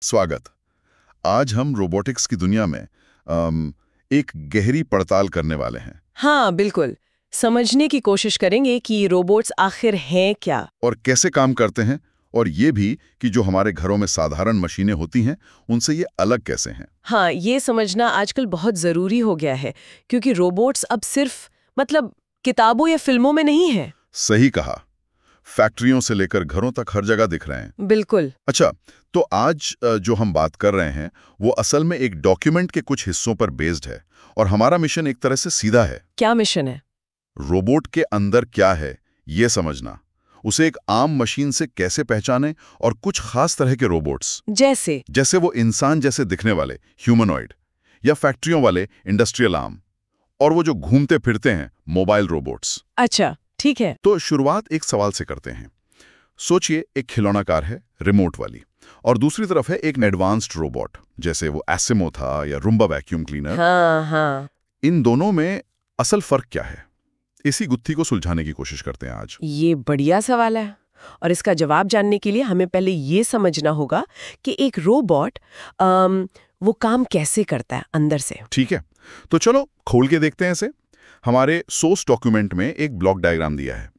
स्वागत। आज हम रोबोटिक्स की दुनिया में एक गहरी पड़ताल करने वाले हैं हाँ, बिल्कुल। समझने की कोशिश करेंगे कि रोबोट्स आखिर हैं क्या। और कैसे काम करते हैं, और ये भी कि जो हमारे घरों में साधारण मशीनें होती हैं उनसे ये अलग कैसे हैं। हाँ, ये समझना आजकल बहुत ज़रूरी हो गया है, क्योंकि रोबोट्स अब सिर्फ किताबों या फिल्मों में नहीं है। सही कहा। फैक्ट्रियों से लेकर घरों तक हर जगह दिख रहे हैं। बिल्कुल। अच्छा, तो आज जो हम बात कर रहे हैं वो असल में एक डॉक्यूमेंट के कुछ हिस्सों पर बेस्ड है, और हमारा मिशन एक तरह से सीधा है। क्या मिशन है? रोबोट के अंदर क्या है ये समझना, उसे एक आम मशीन से कैसे पहचाने, और कुछ खास तरह के रोबोट्स जैसे वो इंसान जैसे दिखने वाले ह्यूमनॉइड, या फैक्ट्रियों वाले इंडस्ट्रियल आर्म, और वो जो घूमते फिरते हैं मोबाइल रोबोट्स। अच्छा, ठीक है। तो शुरुआत एक सवाल से करते हैं। सोचिए, एक खिलौना कार है रिमोट वाली, और दूसरी तरफ है एक एडवांस्ड रोबोट जैसे वो एसिमो था या रूम्बा वैक्यूम क्लीनर। हाँ। इन दोनों में असल फर्क क्या है? इसी गुत्थी को सुलझाने की कोशिश करते हैं आज। ये बढ़िया सवाल है, और इसका जवाब जानने के लिए हमें पहले ये समझना होगा कि एक रोबोट वो काम कैसे करता है अंदर से। ठीक है, तो चलो खोल के देखते हैं इसे। हमारे सोर्स डॉक्यूमेंट में एक ब्लॉक डायग्राम दिया है।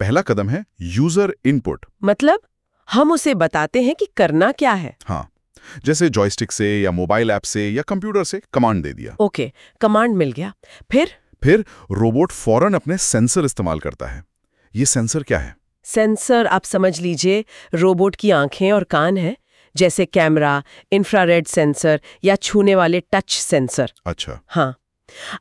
पहला कदम है यूजर इनपुट। मतलब हम उसे बताते हैं कि करना क्या है। हाँ, जैसे जॉयस्टिक से या मोबाइल ऐप से या कंप्यूटर से कमांड दे दिया। ओके, कमांड मिल गया। फिर रोबोट फौरन अपने सेंसर इस्तेमाल करता है। ये सेंसर क्या है? सेंसर आप समझ लीजिए रोबोट की आंखें और कान हैं, जैसे कैमरा, इंफ्रारेड सेंसर या छूने वाले टच सेंसर। अच्छा। हाँ,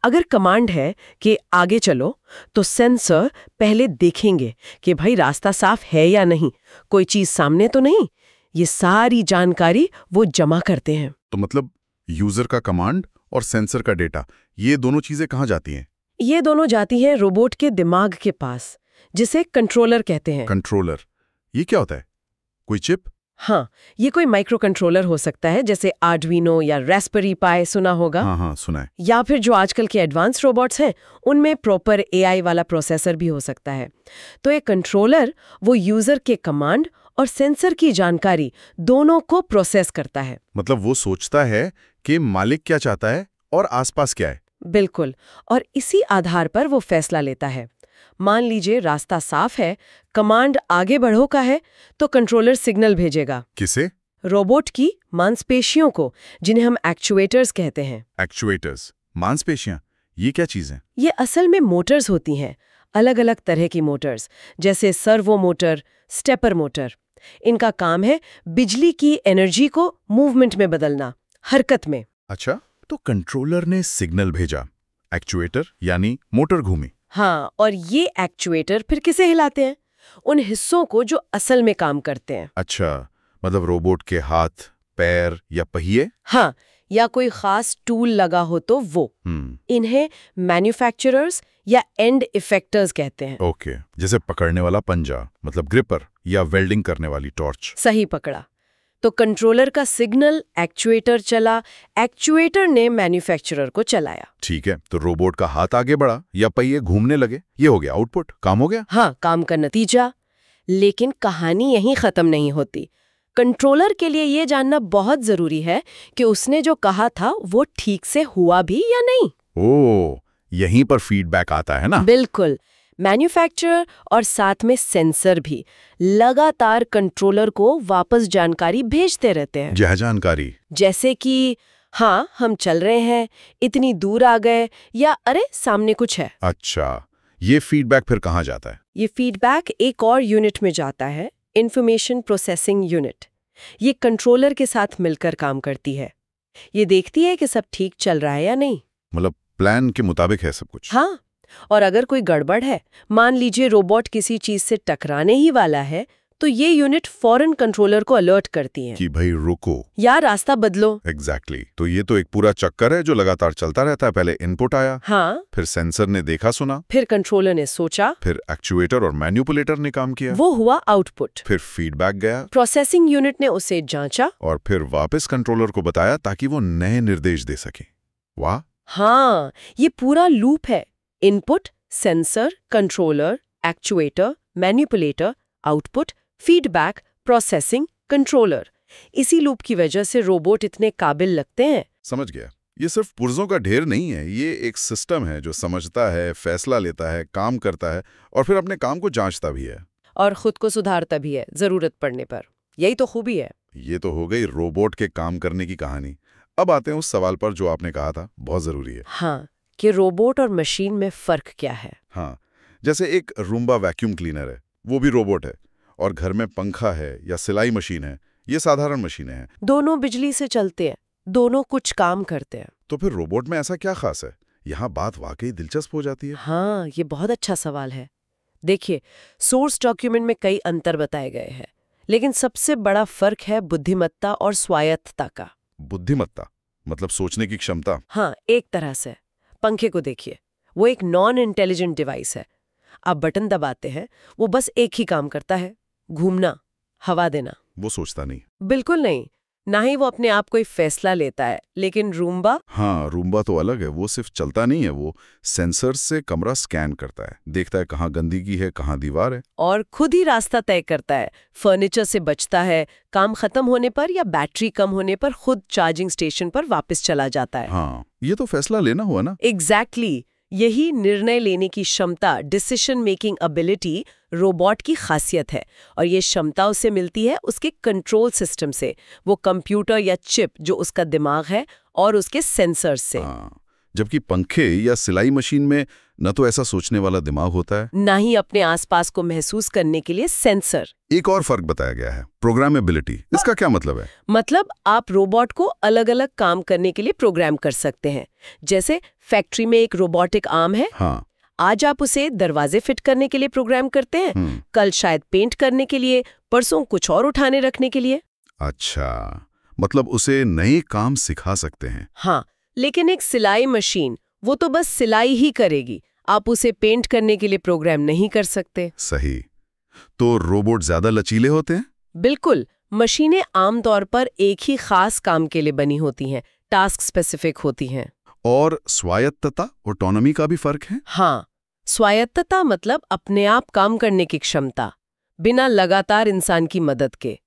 अगर कमांड है कि आगे चलो, तो सेंसर पहले देखेंगे कि भाई रास्ता साफ है या नहीं, कोई चीज सामने तो नहीं। ये सारी जानकारी वो जमा करते हैं। तो मतलब यूजर का कमांड और सेंसर का डेटा, ये दोनों चीजें कहाँ जाती हैं? ये दोनों जाती हैं रोबोट के दिमाग के पास, जिसे कंट्रोलर कहते हैं। कंट्रोलर, ये क्या होता है? कोई चिप? हाँ, ये कोई माइक्रो कंट्रोलर हो सकता है, जैसे आर्डुइनो या रास्पबेरी पाई, सुना होगा। हाँ, सुना है। या फिर जो आजकल के एडवांस रोबोट्स हैं उनमें प्रॉपर एआई वाला प्रोसेसर भी हो सकता है। तो एक कंट्रोलर वो यूजर के कमांड और सेंसर की जानकारी दोनों को प्रोसेस करता है। मतलब वो सोचता है कि मालिक क्या चाहता है और आसपास क्या है। बिल्कुल, और इसी आधार पर वो फैसला लेता है। मान लीजिए रास्ता साफ है, कमांड आगे बढ़ो का है, तो कंट्रोलर सिग्नल भेजेगा। किसे? रोबोट की मांसपेशियों को, जिन्हें हम एक्चुएटर्स कहते हैं। एक्चुएटर्स, मांसपेशियां, ये क्या चीज है? ये असल में मोटर्स होती हैं, अलग अलग तरह की मोटर्स, जैसे सर्वो मोटर, स्टेपर मोटर। इनका काम है बिजली की एनर्जी को मूवमेंट में बदलना, हरकत में। अच्छा, तो कंट्रोलर ने सिग्नल भेजा, एक्चुएटर यानी मोटर घूमी। हाँ, और ये एक्चुएटर फिर किसे हिलाते हैं? उन हिस्सों को जो असल में काम करते हैं। अच्छा, मतलब रोबोट के हाथ, पैर या पहिए? हाँ, या कोई खास टूल लगा हो तो वो। इन्हें मैन्युफैक्चरर्स या एंड इफेक्टर्स कहते हैं। ओके, जैसे पकड़ने वाला पंजा मतलब ग्रिपर, या वेल्डिंग करने वाली टॉर्च। सही पकड़ा। तो कंट्रोलर का सिग्नल एक्चुएटर चला, एक्चुएटर ने मैन्युफैक्चरर को चलाया। ठीक है, तो रोबोट का हाथ आगे बढ़ा या पहिए घूमने लगे, ये हो गया आउटपुट, काम हो गया। हाँ, काम का नतीजा। लेकिन कहानी यहीं खत्म नहीं होती। कंट्रोलर के लिए ये जानना बहुत जरूरी है कि उसने जो कहा था वो ठीक से हुआ भी या नहीं। ओह, यहीं पर फीडबैक आता है ना? बिल्कुल। मैन्युफैक्चरर और साथ में सेंसर भी लगातार कंट्रोलर को वापस जानकारी भेजते रहते हैं। यह जानकारी जैसे कि हाँ, हम चल रहे हैं, इतनी दूर आ गए, या अरे सामने कुछ है। अच्छा, ये फीडबैक फिर कहाँ जाता है? ये फीडबैक एक और यूनिट में जाता है, इंफॉर्मेशन प्रोसेसिंग यूनिट। ये कंट्रोलर के साथ मिलकर काम करती है। ये देखती है कि सब ठीक चल रहा है या नहीं। मतलब प्लान के मुताबिक है सब कुछ। हाँ, और अगर कोई गड़बड़ है, मान लीजिए रोबोट किसी चीज से टकराने ही वाला है, तो ये यूनिट फौरन कंट्रोलर को अलर्ट करती है कि भाई रुको या रास्ता बदलो। एग्जैक्टली। तो ये तो एक पूरा चक्कर है जो लगातार चलता रहता है। पहले इनपुट आया, हाँ, फिर सेंसर ने देखा सुना, फिर कंट्रोलर ने सोचा, फिर एक्चुएटर और मैन्युपुलेटर ने काम किया, वो हुआ आउटपुट। फिर फीडबैक गया, प्रोसेसिंग यूनिट ने उसे जांचा, और फिर वापस कंट्रोलर को बताया ताकि वो नए निर्देश दे सके। वाह। हाँ, ये पूरा लूप है। Input, sensor, controller, actuator, manipulator, output, feedback, processing, controller. इसी लूप की वजह से रोबोट इतने काबिल लगते हैं। समझ गया। ये सिर्फ पुर्जों का ढेर नहीं है, ये एक सिस्टम है जो समझता है, फैसला लेता है, काम करता है और फिर अपने काम को जांचता भी है। और खुद को सुधारता भी है जरूरत पड़ने पर। यही तो खूबी है। ये तो हो गई रोबोट के काम करने की कहानी। अब आते हैं उस सवाल पर जो आपने कहा था बहुत जरूरी है। हाँ, कि रोबोट और मशीन में फर्क क्या है। हाँ, जैसे एक रूम्बा वैक्यूम क्लीनर है, वो भी रोबोट है, और घर में पंखा है या सिलाई मशीन है, ये साधारण मशीनें हैं। दोनों बिजली से चलते हैं, दोनों कुछ काम करते हैं। तो फिर रोबोट में ऐसा क्या खास है? यहाँ बात वाकई दिलचस्प हो जाती है। हाँ, ये बहुत अच्छा सवाल है। देखिए, सोर्स डॉक्यूमेंट में कई अंतर बताए गए हैं, लेकिन सबसे बड़ा फर्क है बुद्धिमत्ता और स्वायत्तता का। बुद्धिमत्ता मतलब सोचने की क्षमता? हाँ, एक तरह से। पंखे को देखिए, वो एक नॉन इंटेलिजेंट डिवाइस है। आप बटन दबाते हैं, वो बस एक ही काम करता है, घूमना, हवा देना। वो सोचता नहीं? बिल्कुल नहीं। ना ही वो अपने आप कोई फैसला लेता है। लेकिन रूम्बा? हाँ, रूम्बा तो अलग है। वो सिर्फ चलता नहीं है, वो सेंसर्स से कमरा स्कैन करता है, देखता है कहाँ गंदगी है, कहाँ दीवार है, और खुद ही रास्ता तय करता है। फर्नीचर से बचता है, काम खत्म होने पर या बैटरी कम होने पर खुद चार्जिंग स्टेशन पर वापस चला जाता है। हाँ, ये तो फैसला लेना हुआ ना। एग्जैक्टली। यही निर्णय लेने की क्षमता, डिसीजन मेकिंग एबिलिटी रोबोट की खासियत है। और ये क्षमता उसे मिलती है उसके कंट्रोल सिस्टम से, वो कंप्यूटर या चिप जो उसका दिमाग है, और उसके सेंसर्स से। हाँ, जबकि पंखे या सिलाई मशीन में न तो ऐसा सोचने वाला दिमाग होता है, ना ही अपने आसपास को महसूस करने के लिए सेंसर। एक और फर्क बताया गया है, प्रोग्रामेबिलिटी। इसका क्या मतलब है? मतलब आप रोबोट को अलग अलग काम करने के लिए प्रोग्राम कर सकते हैं। जैसे फैक्ट्री में एक रोबोटिक आर्म है, हाँ। आज आप उसे दरवाजे फिट करने के लिए प्रोग्राम करते हैं, कल शायद पेंट करने के लिए, परसों कुछ और उठाने रखने के लिए। अच्छा, मतलब उसे नए काम सिखा सकते हैं। हाँ, लेकिन एक सिलाई मशीन, वो तो बस सिलाई ही करेगी, आप उसे पेंट करने के लिए प्रोग्राम नहीं कर सकते। सही। तो रोबोट ज्यादा लचीले होते हैं? बिल्कुल। मशीनें आमतौर पर एक ही खास काम के लिए बनी होती हैं, टास्क स्पेसिफिक होती हैं। और स्वायत्तता, ऑटोनॉमी का भी फर्क है? हाँ, स्वायत्तता मतलब अपने आप काम करने की क्षमता, बिना लगातार इंसान की मदद के।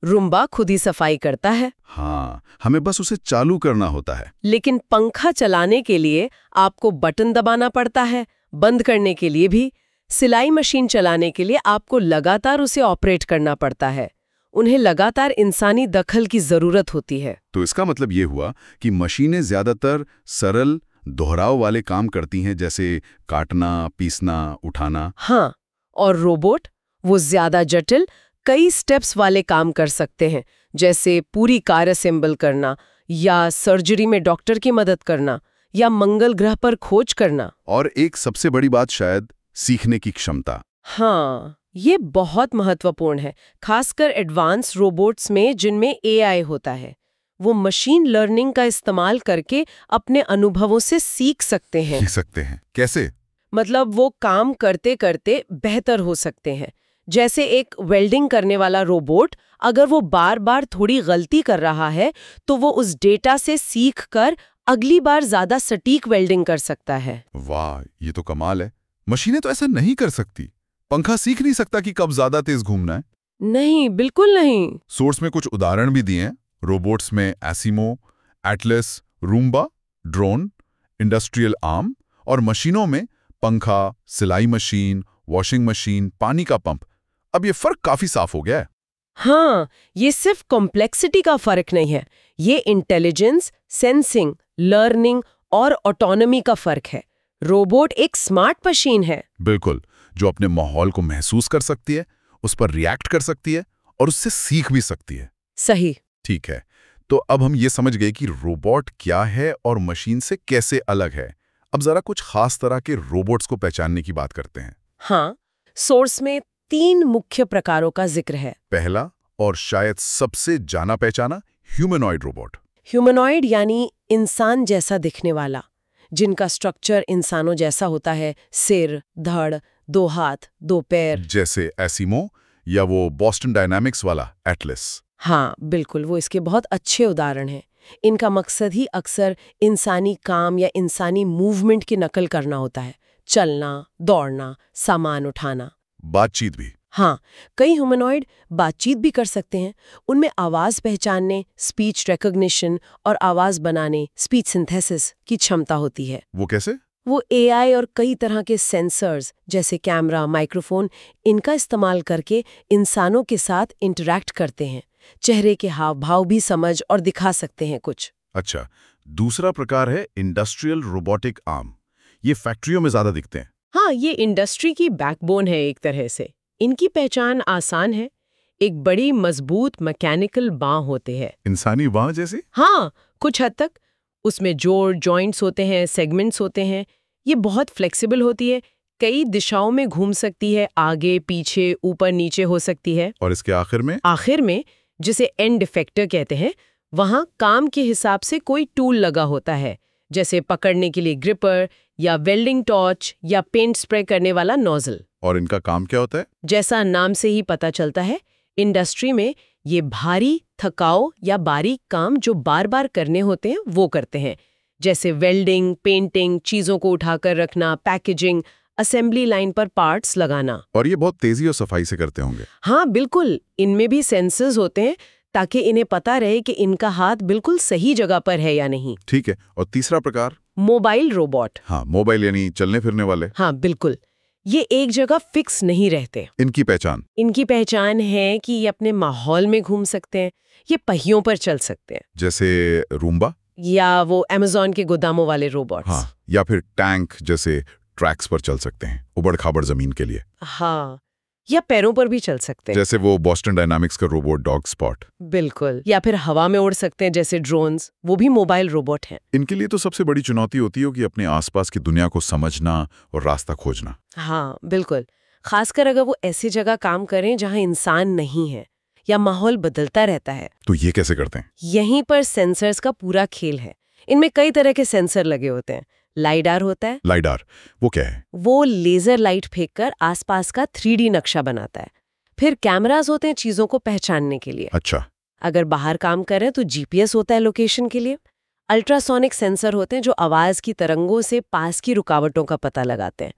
रूम्बा खुद ही सफाई करता है। हाँ, हमें बस उसे चालू करना होता है। लेकिन पंखा चलाने के लिए आपको बटन दबाना पड़ता है, बंद करने के लिए भी। सिलाई मशीन चलाने के लिए आपको लगातार उसे ऑपरेट करना पड़ता है। उन्हें लगातार इंसानी दखल की जरूरत होती है। तो इसका मतलब ये हुआ कि मशीनें ज्यादातर सरल, दोहराव वाले काम करती हैं, जैसे काटना, पीसना, उठाना। हाँ, और रोबोट वो ज्यादा जटिल, कई स्टेप्स वाले काम कर सकते हैं, जैसे पूरी कार असेंबल करना, या सर्जरी में डॉक्टर की मदद करना, या मंगल ग्रह पर खोज करना। और एक सबसे बड़ी बात शायद सीखने की क्षमता। हाँ, ये बहुत महत्वपूर्ण है, खासकर एडवांस रोबोट्स में जिनमें एआई होता है। वो मशीन लर्निंग का इस्तेमाल करके अपने अनुभवों से सीख सकते हैं। कैसे? मतलब वो काम करते करते बेहतर हो सकते हैं। जैसे एक वेल्डिंग करने वाला रोबोट, अगर वो बार बार थोड़ी गलती कर रहा है, तो वो उस डेटा से सीख कर अगली बार ज्यादा सटीक वेल्डिंग कर सकता है। वाह, ये तो कमाल है। मशीनें तो ऐसा नहीं कर सकती। पंखा सीख नहीं सकता कि कब ज्यादा तेज घूमना है। नहीं, बिल्कुल नहीं। सोर्स में कुछ उदाहरण भी दिए हैं। रोबोट्स में ASIMO, Atlas, Roomba, drone, industrial arm, और मशीनों में पंखा, सिलाई मशीन, वॉशिंग मशीन, पानी का पंप। अब ये फर्क काफी साफ हो गया है। हाँ, ये सिर्फ कॉम्प्लेक्सिटी का फर्क नहीं है, ये इंटेलिजेंस, सेंसिंग, लर्निंग और ऑटोनॉमी का फर्क है। रोबोट एक स्मार्ट मशीन है। बिल्कुल, जो अपने माहौल को महसूस कर सकती है, उस पर रिएक्ट कर सकती है और उससे सीख भी सकती है। सही। ठीक है, तो अब हम ये समझ गए कि रोबोट क्या है और मशीन से कैसे अलग है। अब जरा कुछ खास तरह के रोबोट्स को पहचानने की बात करते हैं। हाँ, सोर्स में 3 मुख्य प्रकारों का जिक्र है। पहला और शायद सबसे जाना पहचाना, ह्यूमनॉइड रोबोट। ह्यूमनॉइड यानी इंसान जैसा दिखने वाला, जिनका स्ट्रक्चर इंसानों जैसा होता है, सिर, धड़, 2 हाथ, 2 पैर। जैसे एसिमो या वो बॉस्टन डायनामिक्स वाला एटलस। हाँ, बिल्कुल, वो इसके बहुत अच्छे उदाहरण हैं। इनका मकसद ही अक्सर इंसानी काम या इंसानी मूवमेंट की नकल करना होता है, चलना, दौड़ना, सामान उठाना। बातचीत भी। हाँ, कई ह्यूमनॉइड बातचीत भी कर सकते हैं। उनमें आवाज पहचानने, स्पीच रिकॉग्निशन और आवाज बनाने, स्पीच सिंथेसिस की क्षमता होती है। वो कैसे? वो एआई और कई तरह के सेंसर्स जैसे कैमरा, माइक्रोफोन, इनका इस्तेमाल करके इंसानों के साथ इंटरैक्ट करते हैं। चेहरे के हाव भाव भी समझ और दिखा सकते हैं कुछ। अच्छा, दूसरा प्रकार है इंडस्ट्रियल रोबोटिक आर्म। ये फैक्ट्रियों में ज्यादा दिखते हैं। हाँ, ये इंडस्ट्री की बैकबोन है एक तरह से। इनकी पहचान आसान है। एक बड़ी मजबूत मैकेनिकल बांह होते हैं। इंसानी बांह जैसी? हाँ, कुछ हद तक। उसमें जोड़, जॉइंट्स होते हैं, सेगमेंट्स होते हैं। ये बहुत फ्लेक्सिबल होती है, कई दिशाओं में घूम सकती है, आगे पीछे ऊपर नीचे हो सकती है। और इसके आखिर में जिसे एंड इफेक्टर कहते हैं, वहाँ काम के हिसाब से कोई टूल लगा होता है, जैसे पकड़ने के लिए ग्रिपर या वेल्डिंग टॉर्च या पेंट स्प्रे करने वाला नोजल। और इनका काम क्या होता है? जैसा नाम से ही पता चलता है, इंडस्ट्री में ये भारी, थकाऊ या बारीक काम जो बार बार करने होते हैं वो करते हैं, जैसे वेल्डिंग, पेंटिंग, चीजों को उठाकर रखना, पैकेजिंग, असेंबली लाइन पर पार्ट्स लगाना। और ये बहुत तेजी और सफाई से करते होंगे। हाँ बिल्कुल, इनमें भी सेंसर्स होते हैं ताकि इन्हें पता रहे कि इनका हाथ बिल्कुल सही जगह पर है या नहीं। ठीक है, और तीसरा प्रकार? Mobile robot. हाँ, मोबाइल यानी चलने फिरने वाले। हाँ बिल्कुल, ये एक जगह फिक्स नहीं रहते। इनकी पहचान? इनकी पहचान है कि ये अपने माहौल में घूम सकते हैं, ये पहियों पर चल सकते हैं, जैसे रूम्बा? या वो अमेज़न के गोदामों वाले रोबोट्स। हाँ, या फिर टैंक जैसे ट्रैक्स पर चल सकते हैं, उबड़ खाबड़ जमीन के लिए। हाँ, या पैरों पर भी चल सकते हैं, जैसे वो बॉस्टन डायनामिक्स का रोबोट डॉग स्पॉट। बिल्कुल। या फिर हवा में उड़ सकते हैं जैसे ड्रोन्स, वो भी मोबाइल रोबोट हैं। इनके लिए तो सबसे बड़ी चुनौती होती होगी अपने आसपास की दुनिया को समझना और रास्ता खोजना। हाँ बिल्कुल, खासकर अगर वो ऐसी जगह काम करें जहाँ इंसान नहीं है या माहौल बदलता रहता है। तो ये कैसे करते हैं? यहीं पर सेंसर्स का पूरा खेल है। इनमें कई तरह के सेंसर लगे होते हैं। लाइडार होता है। लाइडार वो क्या है? वो लेजर लाइट फेंककर आसपास का 3D नक्शा बनाता है। फिर कैमरास होते हैं चीजों को पहचानने के लिए। अच्छा। अगर बाहर काम करें तो जीपीएस होता है लोकेशन के लिए। अल्ट्रासोनिक सेंसर होते हैं जो आवाज की तरंगों से पास की रुकावटों का पता लगाते हैं।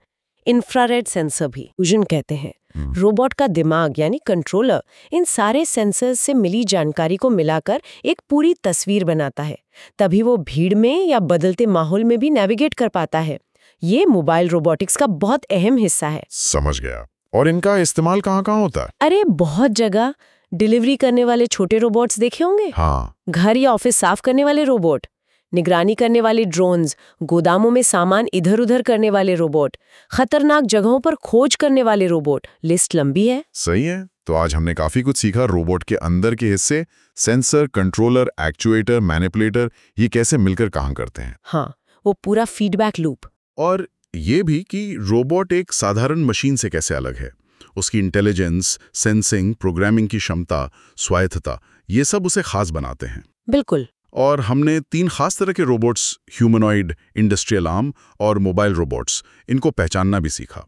इंफ्रारेड सेंसर भी फ्यूजन कहते हैं। रोबोट का दिमाग यानी कंट्रोलर इन सारे सेंसर्स से मिली जानकारी को मिलाकर एक पूरी तस्वीर बनाता है, तभी वो भीड़ में या बदलते माहौल में भी नेविगेट कर पाता है। ये मोबाइल रोबोटिक्स का बहुत अहम हिस्सा है। समझ गया। और इनका इस्तेमाल कहाँ होता है? अरे बहुत जगह। डिलीवरी करने वाले छोटे रोबोट्स देखे होंगे। हाँ। घर या ऑफिस साफ करने वाले रोबोट, निगरानी करने वाले ड्रोन्स, गोदामों में सामान इधर उधर करने वाले रोबोट, खतरनाक जगहों पर खोज करने वाले रोबोट, लिस्ट लंबी है। सही है। तो आज हमने काफी कुछ सीखा रोबोट के अंदर के हिस्से, सेंसर, कंट्रोलर, एक्चुएटर, मैनिपुलेटर, ये कैसे मिलकर काम करते हैं। हाँ, वो पूरा फीडबैक लूप। और ये भी कि रोबोट एक साधारण मशीन से कैसे अलग है। उसकी इंटेलिजेंस, सेंसिंग, प्रोग्रामिंग की क्षमता, स्वायत्तता, ये सब उसे खास बनाते हैं। बिल्कुल। और हमने 3 खास तरह के रोबोट्स, ह्यूमनॉइड, इंडस्ट्रियल आर्म और मोबाइल रोबोट्स, इनको पहचानना भी सीखा।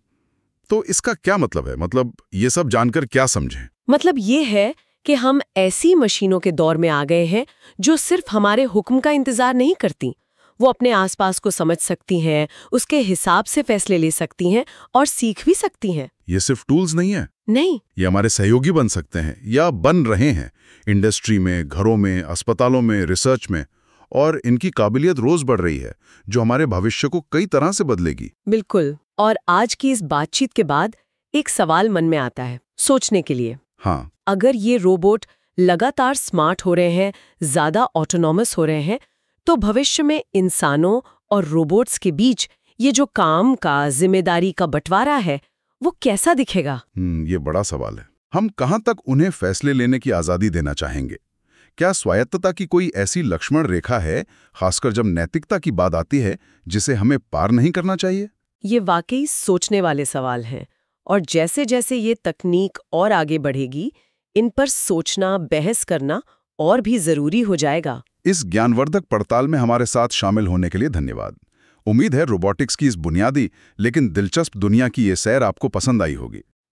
तो इसका क्या मतलब है? मतलब ये सब जानकर क्या समझें? मतलब ये है कि हम ऐसी मशीनों के दौर में आ गए हैं जो सिर्फ हमारे हुक्म का इंतजार नहीं करती। वो अपने आसपास को समझ सकती हैं, उसके हिसाब से फैसले ले सकती हैं और सीख भी सकती हैं। ये सिर्फ टूल्स नहीं है। नहीं, ये हमारे सहयोगी बन सकते हैं या बन रहे हैं, इंडस्ट्री में, घरों में, अस्पतालों में, रिसर्च में। और इनकी काबिलियत रोज बढ़ रही है, जो हमारे भविष्य को कई तरह से बदलेगी। बिल्कुल। और आज की इस बातचीत के बाद एक सवाल मन में आता है सोचने के लिए। हाँ। अगर ये रोबोट लगातार स्मार्ट हो रहे हैं, ज्यादा ऑटोनॉमस हो रहे हैं, तो भविष्य में इंसानों और रोबोट्स के बीच ये जो काम का, जिम्मेदारी का बंटवारा है, वो कैसा दिखेगा? ये बड़ा सवाल है। हम कहाँ तक उन्हें फैसले लेने की आज़ादी देना चाहेंगे? क्या स्वायत्तता की कोई ऐसी लक्ष्मण रेखा है, खासकर जब नैतिकता की बात आती है, जिसे हमें पार नहीं करना चाहिए? ये वाकई सोचने वाले सवाल हैं। और जैसे जैसे ये तकनीक और आगे बढ़ेगी, इन पर सोचना, बहस करना और भी जरूरी हो जाएगा। इस ज्ञानवर्धक पड़ताल में हमारे साथ शामिल होने के लिए धन्यवाद। उम्मीद है रोबोटिक्स की इस बुनियादी लेकिन दिलचस्प दुनिया की ये सैर आपको पसंद आई होगी।